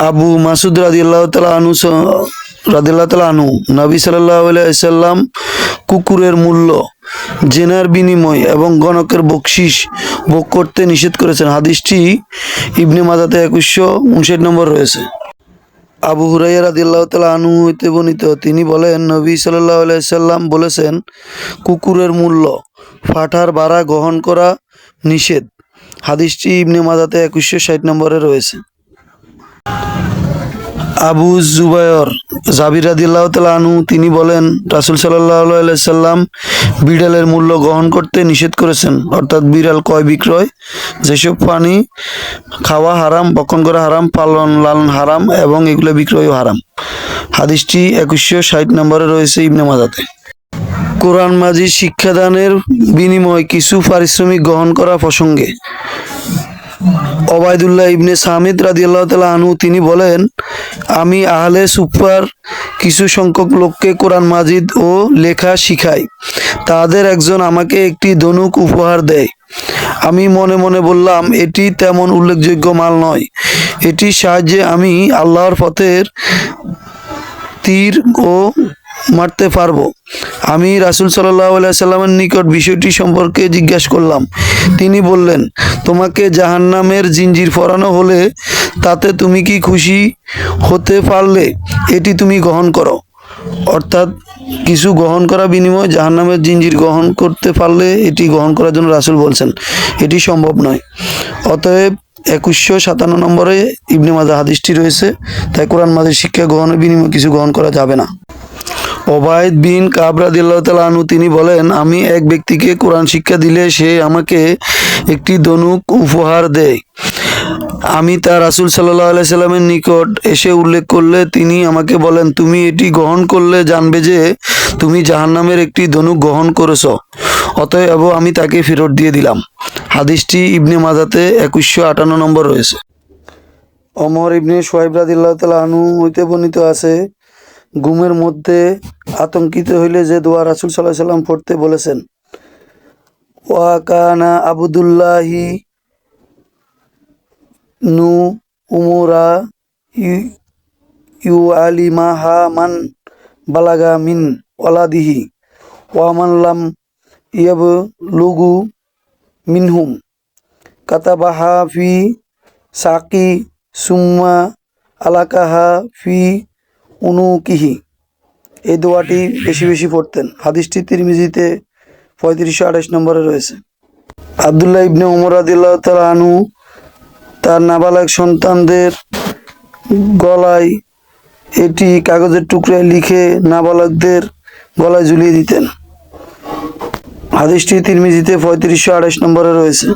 আবু মাসুদ রাদিয়াল্লাহু তাআলা আনহু নবী সাল্লাল্লাহু আলাইহি ওয়াসাল্লাম কুকুরের মূল্য, জেনার বিনিময় এবং গণকের বকশিশ ভোগ করতে নিষেধ করেছেন। হাদিসটি ইবনে মাজাতে 2159 নম্বর রয়েছে। আবু হুরায়রা রাদিয়াল্লাহু তাআলা আনহু হইতে বর্ণিত, তিনি বলেন, নবী সাল্লাল্লাহু আলাইহি ওয়াসাল্লাম বলেছেন, কুকুরের মূল্য, ফাটার ভাড়া গ্রহণ করা নিষেধ। হাদিসটি ইবনে মাজাতে 2160 নম্বরে রয়েছে। আবু জুবায়র জাবির রাদিয়াল্লাহু তাআলা আনহু তিনি বলেন, রাসূল সাল্লাল্লাহু আলাইহি ওয়াসাল্লাম বিড়ালের মূল্য গ্রহণ করতে নিষেধ করেছেন, অর্থাৎ বিড়াল ক্রয় বিক্রয়, যেসব প্রাণী খাওয়া হারাম, ভক্ষণ করা হারাম, পালন লালন হারাম এবং এগুলো বিক্রয়ও হারাম। হাদিসটি 2160 নম্বরে রয়েছে ইবনে মাজাতে। কোরআন মাজিদ শিক্ষাদানের বিনিময়ে কিছু পারিশ্রমিক গ্রহণ করা প্রসঙ্গে ওবায়দুল্লাহ ইবনে সামিদ রাদিয়াল্লাহু তাআলা আনহু তিনি বলেন, আমি আহলে সুফার কিছু সংখ্যক লোককে কোরআন মাজিদ ও লেখা শিখাই। তাদের একজন আমাকে একটি ধনুক উপহার দেয়। আমি মনে মনে বললাম, এটি তেমন উল্লেখযোগ্য মাল নয়। এটির সাহায্যে আমি আল্লাহর পথের তীর ও মারতে পারবো। আমি রাসূল সাল্লাল্লাহু আলাইহি ওয়াসাল্লামের নিকট বিষয়টি সম্পর্কে জিজ্ঞাসা করলাম। তিনি বললেন, তোমাকে জাহান্নামের জিঞ্জির পরানো হলে তাতে তুমি কি খুশি হতে পারলে? এটি তুমি গ্রহণ করো। অর্থাৎ কিছু গ্রহণ করা বিনিময়ে জাহান্নামের জিঞ্জির গ্রহণ করতে পারলে এটি গ্রহণ করার জন্য রাসূল বলছেন, এটি সম্ভব নয়। অতএব 2157 নম্বরে ইবনে মাজাহ হাদিসটি রয়েছে। তাই কোরআন মাজিদ শিক্ষা গ্রহণের বিনিময়ে কিছু গ্রহণ করা যাবে না। ওবায়দ বিন কাব রাদিয়াল্লাহু তাআলা আনহু তিনি বলেন, আমি এক ব্যক্তিকে কোরআন শিক্ষা দিলে সে আমাকে একটি ধনুক উপহার দেয়। আমি তা রাসূল সাল্লাল্লাহু আলাইহি সাল্লামের নিকট এসে উল্লেখ করলে তিনি আমাকে বলেন, তুমি এটি গ্রহণ করলে জানবে যে তুমি জাহান্নামের একটি ধনুক গ্রহণ করেছ। অতএব আমি তাকে ফেরত দিয়ে দিলাম। হাদিসটি ইবনে মাজাতে 2158 নম্বর রয়েছে। ওমর ইবনে শুআইব রাদিয়াল্লাহু তাআলা আনহু হইতে বর্ণিত আছে, ঘুমের মধ্যে আতঙ্কিত হইলে যে দোয়া রাসূল সাল্লাল্লাহু আলাইহি সাল্লাম পড়তে বলেছেন, ওয়া কানা আবদুল্লাহি নু উমুরা ইউ আলিমাহা মান বালাগা মিন ওয়ালাদিহি ওয়া মান লাম ইয়াবলুগু মিনহুম কাতাবাহা ফি সাকি সুম্মা আলাকাহা ফি উনুকিহি। এই দোয়াটি বেশি বেশি পড়তেন। হাদিসটি তিরমিজিতে 3528 নম্বরে রয়েছে। আব্দুল্লাহ ইবনে ওমর রাদিয়াল্লাহু তাআলা আনহু তার নাবালক সন্তানদের গলায় এটি কাগজের টুকরায় লিখে নাবালকদের গলায় ঝুলিয়ে দিতেন। হাদিসটি তিরমিজিতে 3528 নম্বরে রয়েছে।